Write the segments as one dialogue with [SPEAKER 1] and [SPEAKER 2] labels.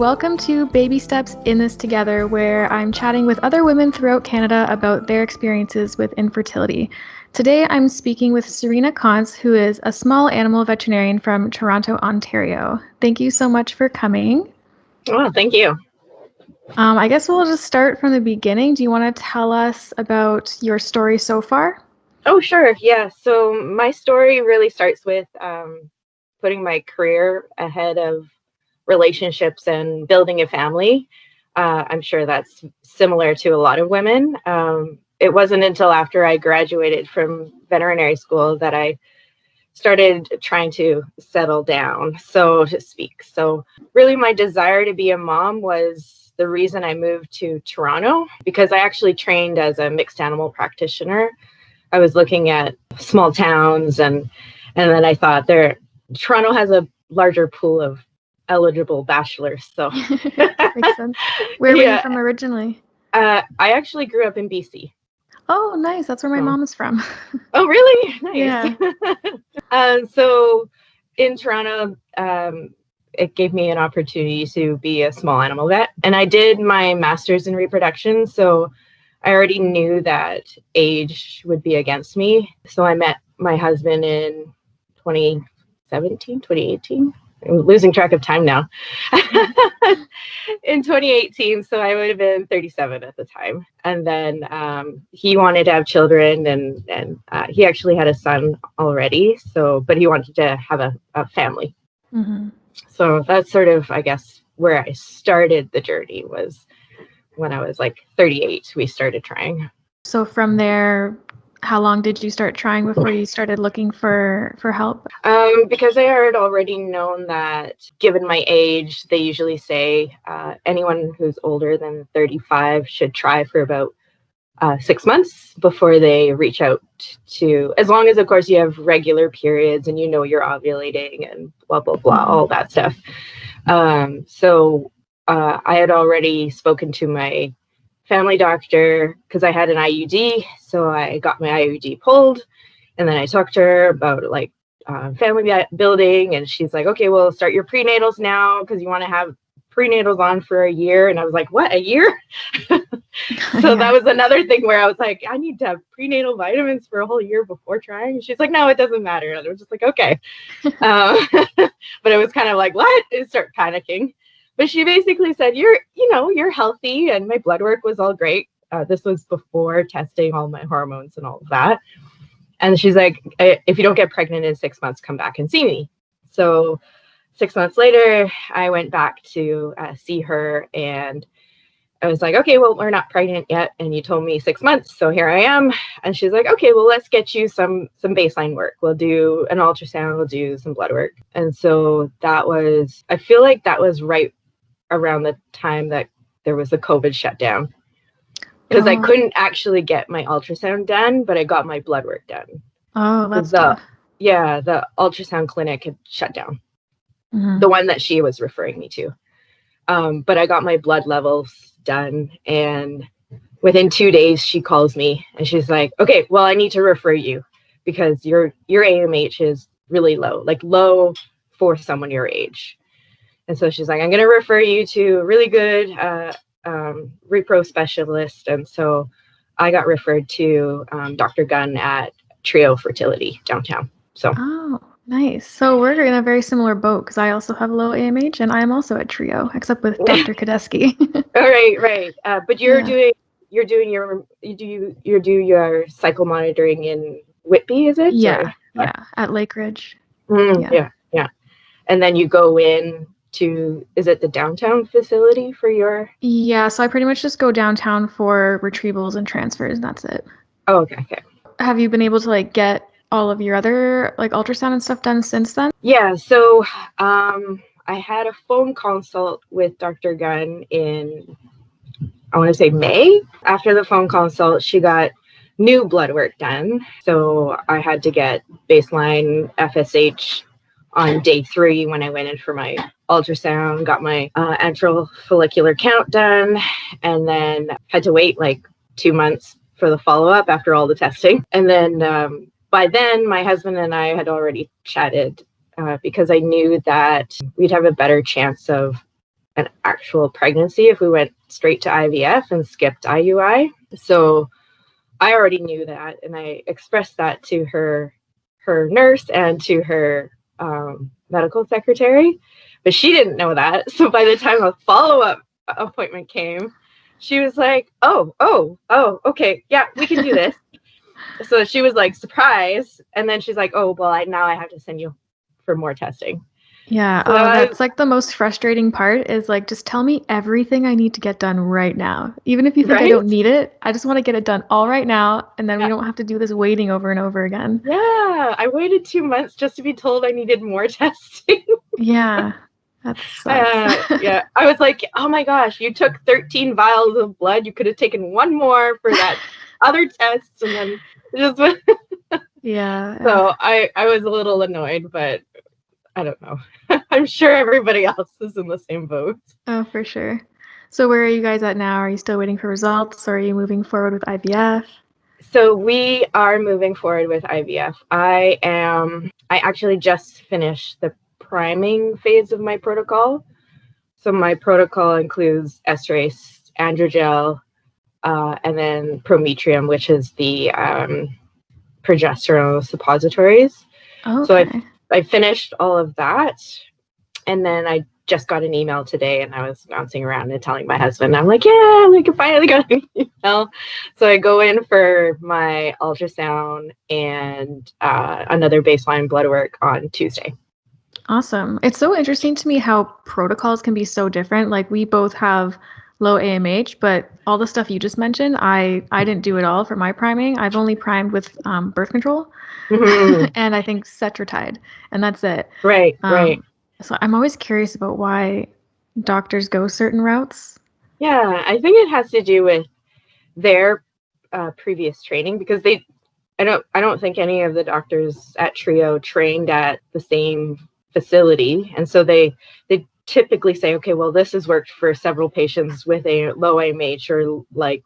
[SPEAKER 1] Welcome to Baby Steps in This Together, where I'm chatting with other women throughout Canada about their experiences with infertility. Today, I'm speaking with Serena Caunce, who is a small animal veterinarian from Toronto, Ontario. Thank you so much for coming.
[SPEAKER 2] Oh, thank you.
[SPEAKER 1] I guess we'll just start from the beginning. Do you want to tell us about your story so far?
[SPEAKER 2] Oh, sure. Yeah. So my story really starts with putting my career ahead of relationships and building a family. I'm sure that's similar to a lot of women. It wasn't until after I graduated from veterinary school that I started trying to settle down, so to speak. So really my desire to be a mom was the reason I moved to Toronto, because I actually trained as a mixed animal practitioner. I was looking at small towns and then I thought Toronto has a larger pool of eligible bachelors. So
[SPEAKER 1] Makes sense. Where were you from originally?
[SPEAKER 2] I actually grew up in BC.
[SPEAKER 1] Oh, nice. That's where my mom is from.
[SPEAKER 2] Oh, really? Nice.
[SPEAKER 1] Yeah.
[SPEAKER 2] So in Toronto, it gave me an opportunity to be a small animal vet. And I did my master's in reproduction. So I already knew that age would be against me. So I met my husband in 2018. I'm losing track of time now. In 2018, so I would have been 37 at the time. And then he wanted to have children, and he actually had a son already. But he wanted to have a family. Mm-hmm. So that's sort of, I guess, where I started the journey was when I was like 38, we started trying.
[SPEAKER 1] So from there, how long did you start trying before you started looking for help?
[SPEAKER 2] Because I had already known that given my age, they usually say anyone who's older than 35 should try for about 6 months before they reach out to, as long as, of course, you have regular periods and you know you're ovulating and blah, blah, blah, all that stuff. So I had already spoken to my family doctor because I had an IUD. So I got my IUD pulled, and then I talked to her about like family building, and she's like, okay, well, start your prenatals now because you want to have prenatals on for a year. And I was like, what, a year? So that was another thing where I was like, I need to have prenatal vitamins for a whole year before trying. And she's like, no, it doesn't matter. And I was just like, okay. But it was kind of like, what? I start panicking. But she basically said, you're healthy. And my blood work was all great. This was before testing all my hormones and all of that. And she's like, if you don't get pregnant in 6 months, come back and see me. So 6 months later, I went back to see her, and I was like, okay, well, we're not pregnant yet. And you told me 6 months. So here I am. And she's like, okay, well, let's get you some baseline work. We'll do an ultrasound. We'll do some blood work. And so I feel like that was right around the time that there was the COVID shutdown. Because I couldn't actually get my ultrasound done, but I got my blood work done.
[SPEAKER 1] Oh, that's tough.
[SPEAKER 2] Yeah, the ultrasound clinic had shut down. Mm-hmm. The one that she was referring me to. But I got my blood levels done, and within 2 days she calls me and she's like, okay, well, I need to refer you because your AMH is really low, like low for someone your age. And so she's like, I'm going to refer you to a really good repro specialist. And so I got referred to Dr. Gunn at Trio Fertility downtown. So
[SPEAKER 1] nice. So we're in a very similar boat because I also have low AMH and I am also at Trio, except with Dr. Kadeski.
[SPEAKER 2] All right. But you're doing your cycle monitoring in Whitby, is it?
[SPEAKER 1] Yeah, at Lake Ridge.
[SPEAKER 2] Yeah. And then you go in to, is it the downtown facility for your?
[SPEAKER 1] Yeah, so I pretty much just go downtown for retrievals and transfers, and that's it.
[SPEAKER 2] Oh, okay.
[SPEAKER 1] Have you been able to like get all of your other like ultrasound and stuff done since then?
[SPEAKER 2] Yeah, so I had a phone consult with Dr. Gunn in, I want to say May. After the phone consult, she got new blood work done. So I had to get baseline FSH on day 3 when I went in for my ultrasound, got my antral follicular count done, and then had to wait like 2 months for the follow-up after all the testing. And then by then, my husband and I had already chatted because I knew that we'd have a better chance of an actual pregnancy if we went straight to IVF and skipped IUI. So I already knew that, and I expressed that to her nurse and to her medical secretary, but she didn't know that. So by the time a follow-up appointment came, she was like, oh, okay, yeah, we can do this. So she was like surprised, and then she's like, oh, well, now I have to send you for more testing.
[SPEAKER 1] Yeah.
[SPEAKER 2] So
[SPEAKER 1] That's like the most frustrating part is like, just tell me everything I need to get done right now. Even if you think I don't need it, I just want to get it done all right now. And then we don't have to do this waiting over and over again.
[SPEAKER 2] Yeah. I waited 2 months just to be told I needed more testing.
[SPEAKER 1] Yeah. That sucks.
[SPEAKER 2] Yeah. I was like, oh my gosh, you took 13 vials of blood. You could have taken one more for that other test. And then just
[SPEAKER 1] Yeah.
[SPEAKER 2] So I was a little annoyed, but I don't know. I'm sure everybody else is in the same boat.
[SPEAKER 1] Oh, for sure. So where are you guys at now? Are you still waiting for results, or are you moving forward with IVF?
[SPEAKER 2] So we are moving forward with IVF. I actually just finished the priming phase of my protocol. So my protocol includes esterase, androgel, and then prometrium, which is the progesterone suppositories.
[SPEAKER 1] Okay.
[SPEAKER 2] So I finished all of that, and then I just got an email today, and I was bouncing around and telling my husband, I'm like, yeah, like I finally got an email. So I go in for my ultrasound and another baseline blood work on Tuesday.
[SPEAKER 1] Awesome. It's so interesting to me how protocols can be so different. Like we both have low AMH, but all the stuff you just mentioned, I didn't do it all for my priming. I've only primed with birth control and I think Cetrotide, and that's it.
[SPEAKER 2] Right.
[SPEAKER 1] So I'm always curious about why doctors go certain routes.
[SPEAKER 2] Yeah, I think it has to do with their previous training, because I don't think any of the doctors at Trio trained at the same facility, and so they typically say, okay, well, this has worked for several patients with a low AMH or like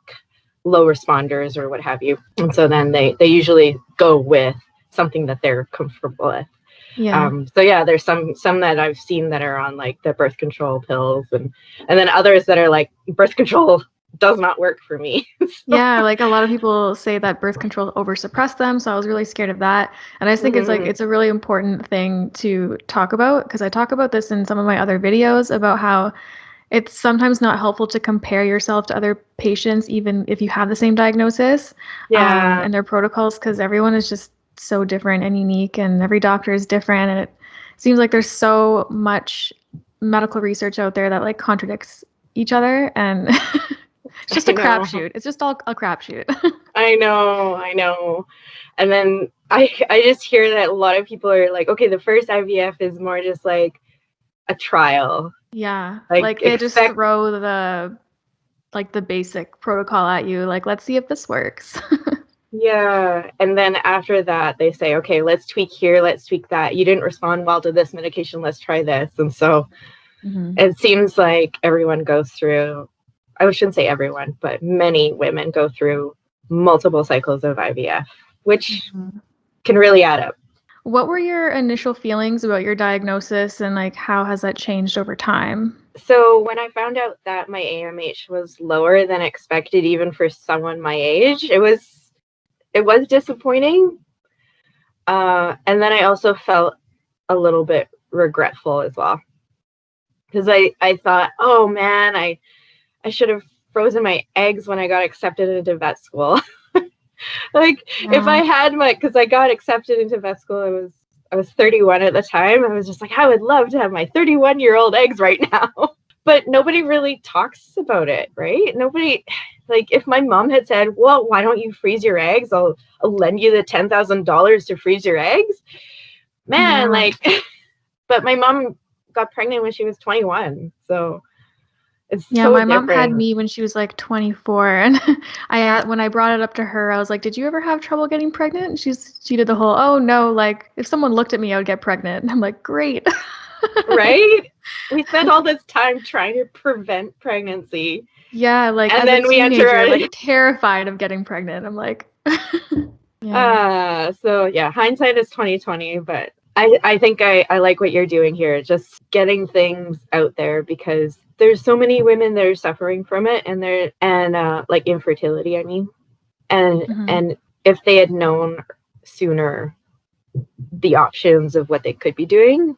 [SPEAKER 2] low responders or what have you, and so then they usually go with something that they're comfortable with.
[SPEAKER 1] Yeah.
[SPEAKER 2] So yeah, there's some that I've seen that are on like the birth control pills, and then others that are like, birth control does not work for me.
[SPEAKER 1] Yeah, like a lot of people say that birth control oversuppressed them, so I was really scared of that. And I just think it's a really important thing to talk about, because I talk about this in some of my other videos about how it's sometimes not helpful to compare yourself to other patients, even if you have the same diagnosis, and their protocols, because everyone is just so different and unique, and every doctor is different, and it seems like there's so much medical research out there that like contradicts each other, and it's just a crapshoot. It's just all a crapshoot.
[SPEAKER 2] I know. And then I just hear that a lot of people are like, okay, the first IVF is more just like a trial.
[SPEAKER 1] Yeah, like they just throw the basic protocol at you, like, let's see if this works.
[SPEAKER 2] Yeah, and then after that, they say, okay, let's tweak here, let's tweak that. You didn't respond well to this medication, let's try this. And so it seems like everyone goes through, I shouldn't say everyone, but many women go through multiple cycles of IVF, which can really add up.
[SPEAKER 1] What were your initial feelings about your diagnosis, and like how has that changed over time?
[SPEAKER 2] So when I found out that my AMH was lower than expected, even for someone my age, it was disappointing. And then I also felt a little bit regretful as well, because I thought, oh man, I should have frozen my eggs when I got accepted into vet school. If I had because I got accepted into vet school, I was 31 at the time. I was just like, I would love to have my 31-year-old eggs right now. But nobody really talks about it, right? Nobody, like, if my mom had said, well, why don't you freeze your eggs? I'll lend you the $10,000 to freeze your eggs. Man, but my mom got pregnant when she was 21. So it's
[SPEAKER 1] my mom had me when she was like 24, and when I brought it up to her, I was like, did you ever have trouble getting pregnant? And she did the whole, oh no, like if someone looked at me, I would get pregnant. And I'm like, great.
[SPEAKER 2] Right? We spent all this time trying to prevent pregnancy.
[SPEAKER 1] Yeah, like, and then we enter like terrified of getting pregnant. I'm like,
[SPEAKER 2] so yeah, hindsight is 2020, but I think I like what you're doing here, just getting things out there, because there's so many women that are suffering from it, and like infertility, I mean, and if they had known sooner the options of what they could be doing,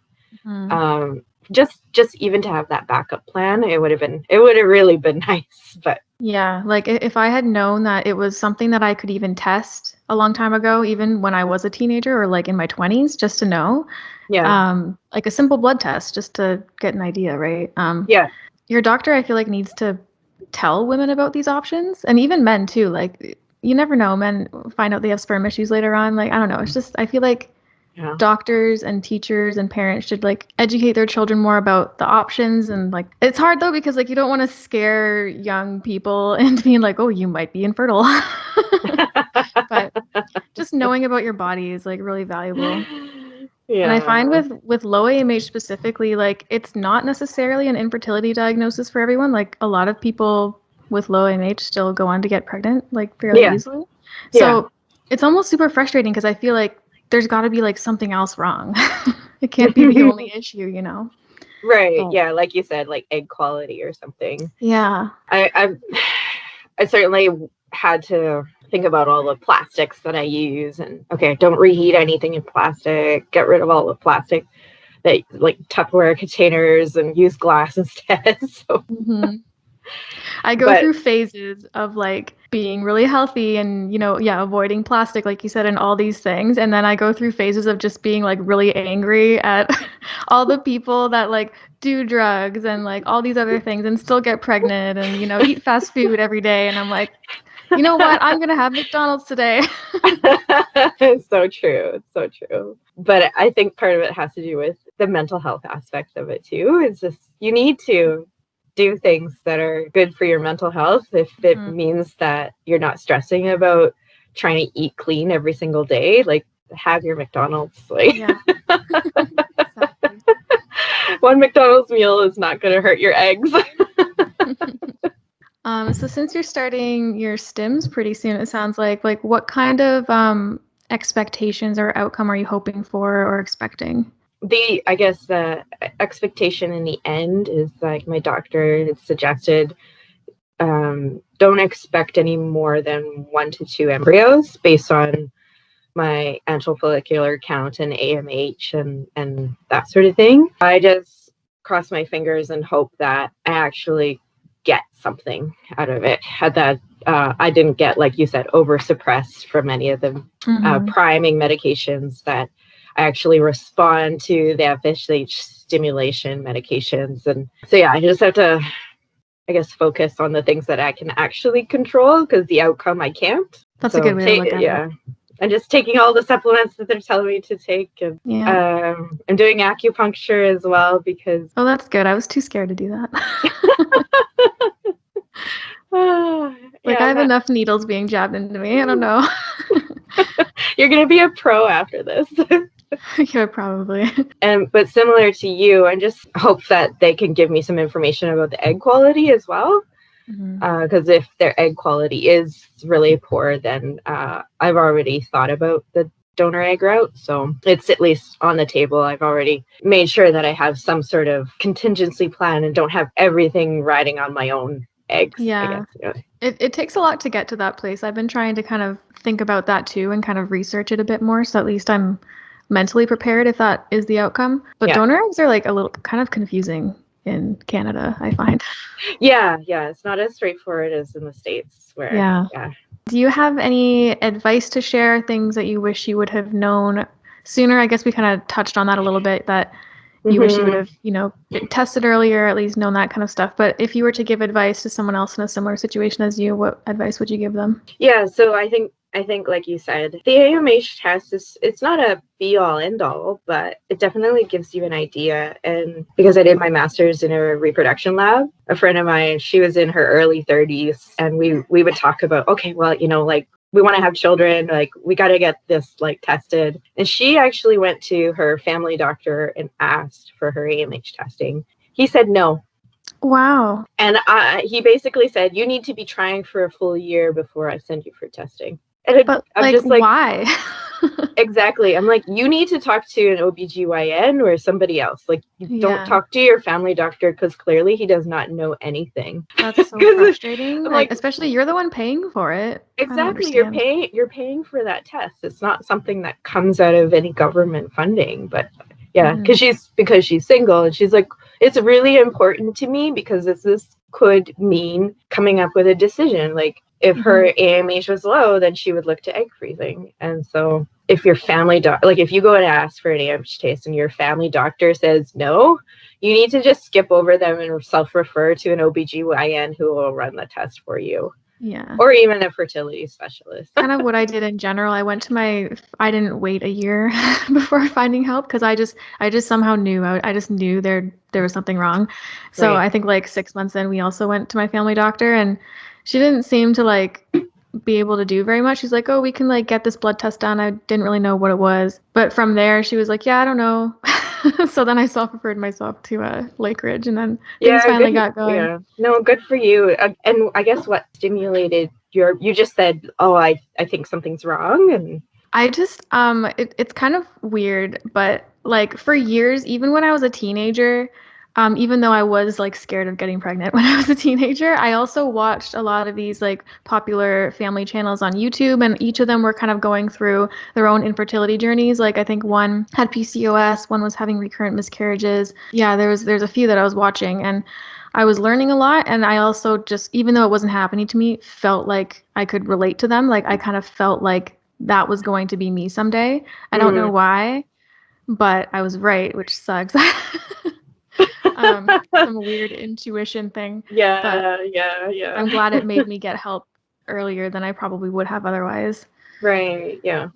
[SPEAKER 2] just even to have that backup plan, it would have really been nice. But
[SPEAKER 1] yeah, like if I had known that it was something that I could even test a long time ago, even when I was a teenager or like in my 20s, just to know, like a simple blood test, just to get an idea, right? Your doctor, I feel like, needs to tell women about these options, and even men too. Like, you never know, men find out they have sperm issues later on. Like, I don't know. It's just, I feel like doctors and teachers and parents should like educate their children more about the options. And like, it's hard though, because like you don't want to scare young people into being like, oh, you might be infertile. But just knowing about your body is like really valuable. And I find with low AMH specifically, like it's not necessarily an infertility diagnosis for everyone. Like a lot of people with low AMH still go on to get pregnant like fairly easily. So it's almost super frustrating, because I feel like there's got to be like something else wrong. It can't be the only issue, you know?
[SPEAKER 2] Right. But, yeah, like you said, like egg quality or something.
[SPEAKER 1] Yeah.
[SPEAKER 2] I certainly had to think about all the plastics that I use, and don't reheat anything in plastic, get rid of all the plastic, that like Tupperware containers, and use glass instead. So
[SPEAKER 1] I go through phases of like being really healthy and, you know, avoiding plastic, like you said, and all these things. And then I go through phases of just being like really angry at all the people that like do drugs and like all these other things and still get pregnant and, you know, eat fast food every day. And I'm like, you know what? I'm going to have McDonald's today.
[SPEAKER 2] It's so true. It's so true. But I think part of it has to do with the mental health aspect of it too. It's just, you need to do things that are good for your mental health. If it means that you're not stressing about trying to eat clean every single day, like have your McDonald's. Like, exactly. One McDonald's meal is not going to hurt your eggs.
[SPEAKER 1] So since you're starting your stims pretty soon, it sounds like what kind of expectations or outcome are you hoping for or expecting?
[SPEAKER 2] I guess the expectation in the end is like my doctor had suggested, don't expect any more than 1 to 2 embryos based on my antral follicular count and AMH and that sort of thing. I just cross my fingers and hope that I actually get something out of it. That I didn't get, like you said, over suppressed from any of the priming medications, that I actually respond to the FSH stimulation medications. And so, I just have to, I guess, focus on the things that I can actually control, because the outcome I can't.
[SPEAKER 1] That's a good way to look at it.
[SPEAKER 2] And just taking all the supplements that they're telling me to take. And I'm doing acupuncture as well, because...
[SPEAKER 1] Oh, that's good. I was too scared to do that. I have enough needles being jabbed into me. I don't know.
[SPEAKER 2] You're going to be a pro after this.
[SPEAKER 1] Yeah, probably.
[SPEAKER 2] But similar to you, I just hope that they can give me some information about the egg quality as well. Because if their egg quality is really poor, then I've already thought about the donor egg route. So it's at least on the table. I've already made sure that I have some sort of contingency plan and don't have everything riding on my own eggs.
[SPEAKER 1] Yeah. I guess. It takes a lot to get to that place. I've been trying to kind of think about that too and kind of research it a bit more. So at least I'm mentally prepared if that is the outcome. But donor eggs are like a little kind of confusing in Canada, I find.
[SPEAKER 2] Yeah, it's not as straightforward as in the States. Where Do
[SPEAKER 1] you have any advice to share, things that you wish you would have known sooner? I guess we kind of touched on that a little bit, that you wish you would have, been tested earlier, at least known that kind of stuff. But if you were to give advice to someone else in a similar situation as you, what advice would you give them?
[SPEAKER 2] Yeah, so I think, like you said, the AMH test it's not a be-all, end-all, but it definitely gives you an idea. And because I did my master's in a reproduction lab, a friend of mine, she was in her early 30s, and we would talk about, okay, well, like, we want to have children, like, we got to get this, like, tested. And she actually went to her family doctor and asked for her AMH testing. He said no.
[SPEAKER 1] Wow.
[SPEAKER 2] And he basically said, you need to be trying for a full year before I send you for testing. And
[SPEAKER 1] but I'm just like, why?
[SPEAKER 2] Exactly. I'm like, you need to talk to an OBGYN or somebody else. Like, you don't talk to your family doctor because clearly he does not know anything.
[SPEAKER 1] That's so frustrating.
[SPEAKER 2] I'm like,
[SPEAKER 1] especially you're the one paying for it.
[SPEAKER 2] Exactly. You're paying for that test. It's not something that comes out of any government funding. But yeah, because she's single, and she's like, it's really important to me because this could mean coming up with a decision. Like, if her AMH was low, then she would look to egg freezing. And so if your family like if you go and ask for an AMH test and your family doctor says no, you need to just skip over them and self-refer to an OBGYN who will run the test for you.
[SPEAKER 1] Yeah.
[SPEAKER 2] Or even a fertility specialist.
[SPEAKER 1] Kind of what I did in general. I didn't wait a year before finding help because I just somehow knew. I just knew there was something wrong. So I think like 6 months in, we also went to my family doctor, and she didn't seem to like be able to do very much. She's like, oh, we can like get this blood test done. I didn't really know what it was. But from there, she was like, yeah, I don't know. So then I self-referred myself to Lake Ridge, and then things finally got going.
[SPEAKER 2] Yeah, no, good for you. And I guess what stimulated you just said, oh, I think something's wrong. And
[SPEAKER 1] I just, it's kind of weird, but like for years, even when I was a teenager, even though I was like scared of getting pregnant when I was a teenager, I also watched a lot of these like popular family channels on YouTube, and each of them were kind of going through their own infertility journeys. Like I think one had PCOS, one was having recurrent miscarriages. Yeah, there's a few that I was watching, and I was learning a lot. And I also just, even though it wasn't happening to me, felt like I could relate to them. Like I kind of felt like that was going to be me someday. I don't know why, but I was right, which sucks. Some weird intuition thing.
[SPEAKER 2] Yeah.
[SPEAKER 1] I'm glad it made me get help earlier than I probably would have otherwise.
[SPEAKER 2] Right. Yeah.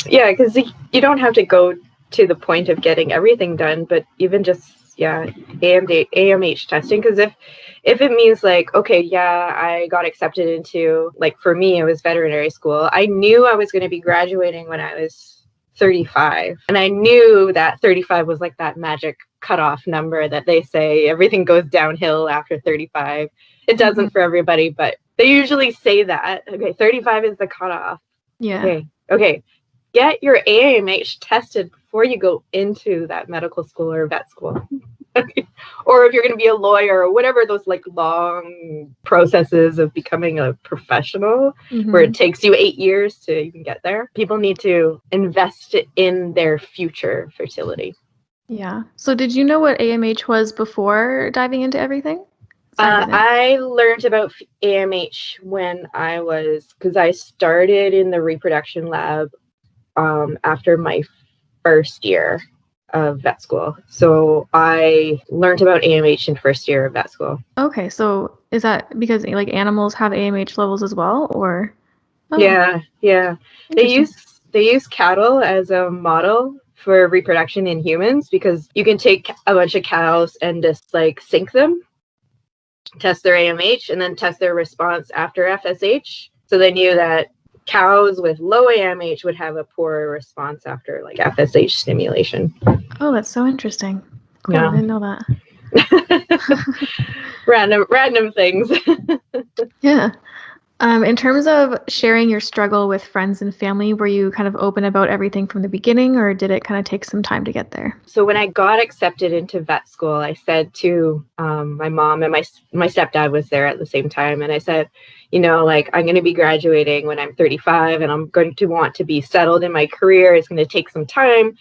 [SPEAKER 2] Yeah, because you don't have to go to the point of getting everything done, but even just AMH testing, because if it means like, okay, yeah, I got accepted into, like for me it was veterinary school. I knew I was going to be graduating when I was 35, and I knew that 35 was like that magic cutoff number that they say everything goes downhill after 35. It doesn't for everybody, but they usually say that. Okay, 35 is the cutoff.
[SPEAKER 1] Yeah.
[SPEAKER 2] Okay. Get your AMH tested before you go into that medical school or vet school. Or if you're going to be a lawyer or whatever, those like long processes of becoming a professional where it takes you 8 years to even get there. People need to invest in their future fertility.
[SPEAKER 1] Yeah. So did you know what AMH was before diving into everything?
[SPEAKER 2] I learned about AMH because I started in the reproduction lab after my first year of vet school. So I learned about AMH in first year of vet school.
[SPEAKER 1] Okay, so is that because like animals have AMH levels as well, or?
[SPEAKER 2] Oh. Yeah. They use cattle as a model for reproduction in humans because you can take a bunch of cows and just like sync them, test their AMH, and then test their response after FSH. So they knew that cows with low AMH would have a poorer response after like FSH stimulation.
[SPEAKER 1] Oh, that's so interesting. Cool, yeah. I didn't know
[SPEAKER 2] that. random things.
[SPEAKER 1] Yeah. In terms of sharing your struggle with friends and family, were you kind of open about everything from the beginning, or did it kind of take some time to get there?
[SPEAKER 2] So when I got accepted into vet school, I said to my mom, and my stepdad was there at the same time, and I said, like, I'm going to be graduating when I'm 35, and I'm going to want to be settled in my career. It's going to take some time.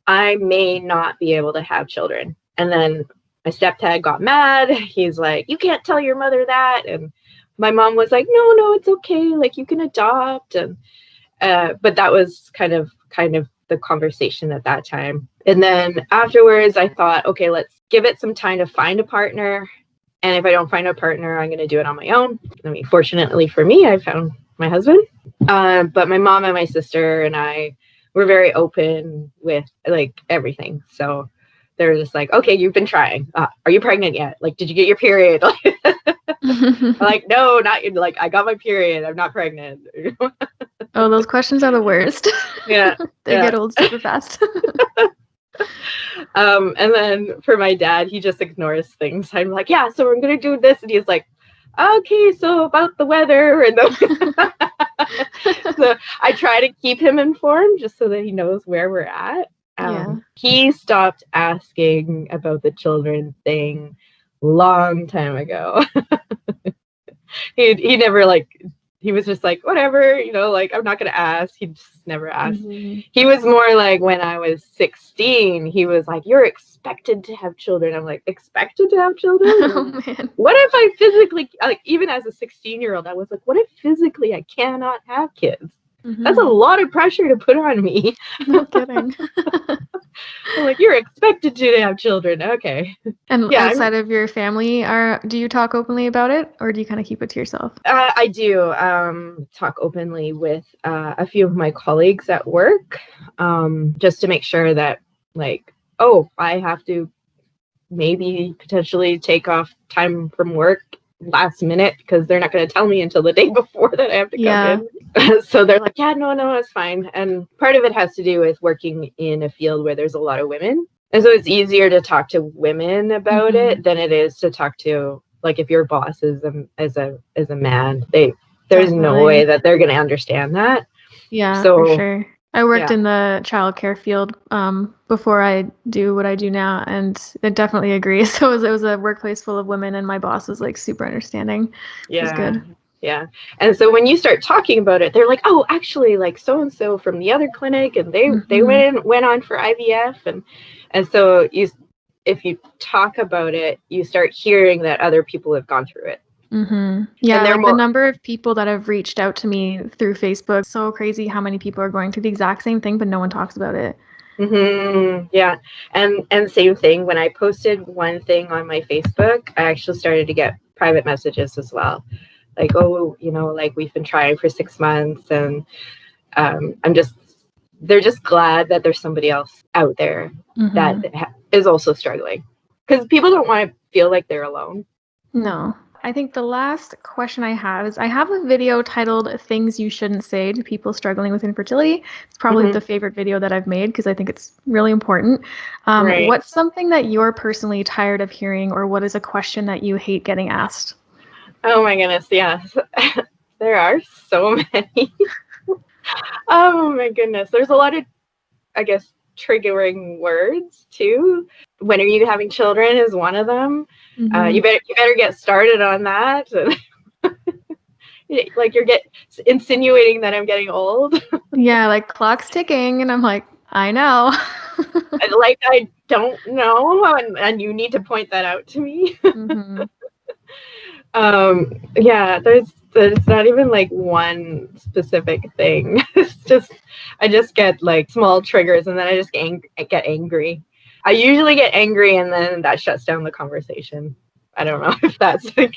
[SPEAKER 2] I may not be able to have children. And then my stepdad got mad. He's like, you can't tell your mother that. And my mom was like, no, it's okay. Like, you can adopt. And but that was kind of the conversation at that time. And then afterwards, I thought, okay, let's give it some time to find a partner. And if I don't find a partner, I'm going to do it on my own. I mean, fortunately for me, I found my husband. But my mom and my sister and I were very open with like everything. So they're just like, okay, you've been trying. Are you pregnant yet? Like, did you get your period? I'm like, no, not like I got my period. I'm not pregnant.
[SPEAKER 1] Oh, those questions are the worst.
[SPEAKER 2] Yeah.
[SPEAKER 1] They get old super fast.
[SPEAKER 2] And then for my dad, he just ignores things. I'm like, yeah, so we're going to do this. And he's like, okay, so about the weather. And So I try to keep him informed just so that he knows where we're at. He stopped asking about the children thing long time ago. he never he was just like, whatever, like, I'm not gonna ask. He just never asked.
[SPEAKER 1] Mm-hmm.
[SPEAKER 2] He was more like, when I was 16, he was like, you're expected to have children. I'm like, expected to have children?
[SPEAKER 1] Oh, man.
[SPEAKER 2] What if I physically, like, even as a 16-year-old, I was like, what if physically I cannot have kids?
[SPEAKER 1] Mm-hmm.
[SPEAKER 2] That's a lot of pressure to put on me.
[SPEAKER 1] No kidding.
[SPEAKER 2] I'm like, you're expected to have children. Okay.
[SPEAKER 1] And outside of your family, do you talk openly about it, or do you kind of keep it to yourself?
[SPEAKER 2] I do talk openly with a few of my colleagues at work, just to make sure that, like, I have to maybe potentially take off time from work last minute because they're not going to tell me until the day before that I have to come in. So they're like, yeah, no, it's fine. And part of it has to do with working in a field where there's a lot of women. And so it's easier to talk to women about it than it is to talk to, like, if your boss is a man, there's no way that they're going to understand that.
[SPEAKER 1] Yeah,
[SPEAKER 2] so,
[SPEAKER 1] for sure. I worked in the childcare field before I do what I do now, and I definitely agree. So it was a workplace full of women, and my boss was like super understanding.
[SPEAKER 2] Yeah,
[SPEAKER 1] it was good.
[SPEAKER 2] Yeah. And so when you start talking about it, they're like, oh, actually, like, so and so from the other clinic, and they went on for IVF, and so if you talk about it, you start hearing that other people have gone through it.
[SPEAKER 1] Yeah, like the number of people that have reached out to me through Facebook, so crazy how many people are going through the exact same thing, but no one talks about it.
[SPEAKER 2] Yeah. And same thing, when I posted one thing on my Facebook, I actually started to get private messages as well. Like, oh, like, we've been trying for 6 months, and they're just glad that there's somebody else out there that is also struggling, because people don't want to feel like they're alone.
[SPEAKER 1] No. I think the last question I have is, I have a video titled Things You Shouldn't Say to People Struggling with Infertility. It's probably the favorite video that I've made because I think it's really important.
[SPEAKER 2] Right.
[SPEAKER 1] What's something that you're personally tired of hearing, or what is a question that you hate getting asked?
[SPEAKER 2] Oh my goodness, yeah. There are so many. Oh my goodness. There's a lot of, I guess, triggering words too. When are you having children is one of them. You better get started on that. Like, you're insinuating that I'm getting old.
[SPEAKER 1] Yeah, like, clock's ticking, and I'm like, I know.
[SPEAKER 2] Like, I don't know, and you need to point that out to me. Yeah, there's not even like one specific thing. I just get like small triggers, and then I just get angry. I usually get angry, and then that shuts down the conversation. I don't know if that's like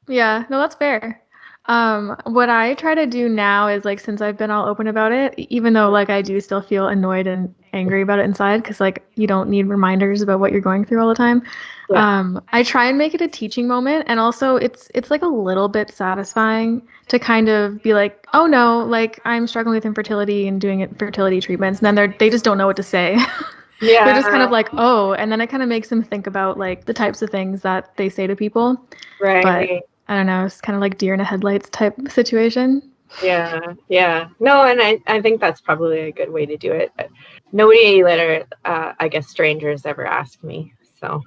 [SPEAKER 1] Yeah, no, that's fair. What I try to do now is, like, since I've been all open about it, even though, like, I do still feel annoyed and angry about it inside, because, like, you don't need reminders about what you're going through all the time. I try and make it a teaching moment, and also it's like a little bit satisfying to kind of be like, oh no, like, I'm struggling with infertility and doing fertility treatments, and then they just don't know what to say.
[SPEAKER 2] Yeah.
[SPEAKER 1] They're just kind of like, oh, and then it kind of makes them think about, like, the types of things that they say to people.
[SPEAKER 2] Right.
[SPEAKER 1] But I don't know, it's kind of like deer in the headlights type situation.
[SPEAKER 2] Yeah. No, and I think that's probably a good way to do it. But nobody I guess, strangers ever ask me. So.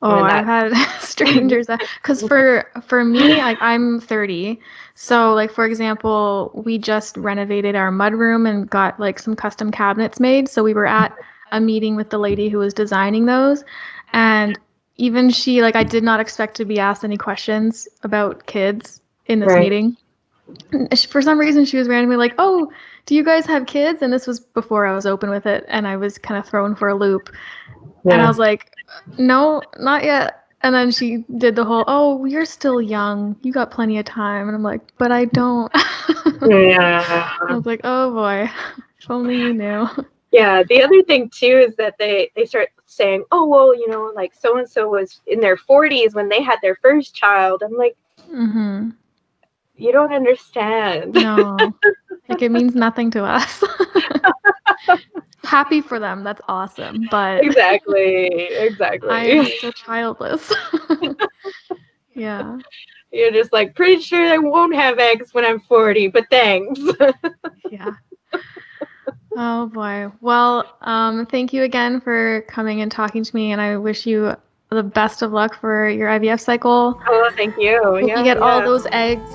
[SPEAKER 1] Oh, I've had strangers because for me, like, I'm 30. So, like, for example, we just renovated our mudroom and got, like, some custom cabinets made. So we were at a meeting with the lady who was designing those, and even she, like, I did not expect to be asked any questions about kids in this meeting. For some reason, she was randomly like, oh, do you guys have kids? And this was before I was open with it, and I was kind of thrown for a loop. And I was like, no, not yet. And then she did the whole, oh, you're still young, you got plenty of time. And I'm like, but I don't.
[SPEAKER 2] Yeah.
[SPEAKER 1] I was like, oh boy, if only you knew.
[SPEAKER 2] Yeah, the other thing too is that they start saying, oh, well, like, so and so was in their 40s when they had their first child. I'm like, you don't understand.
[SPEAKER 1] No, like, it means nothing to us. Happy for them, that's awesome, but
[SPEAKER 2] exactly.
[SPEAKER 1] I'm so childless. Yeah.
[SPEAKER 2] You're just like, pretty sure I won't have eggs when I'm 40, but thanks.
[SPEAKER 1] Yeah. Oh boy. Well, thank you again for coming and talking to me, and I wish you the best of luck for your IVF cycle.
[SPEAKER 2] Oh, thank you.
[SPEAKER 1] Hope you
[SPEAKER 2] Yeah,
[SPEAKER 1] get all
[SPEAKER 2] yeah.
[SPEAKER 1] those eggs.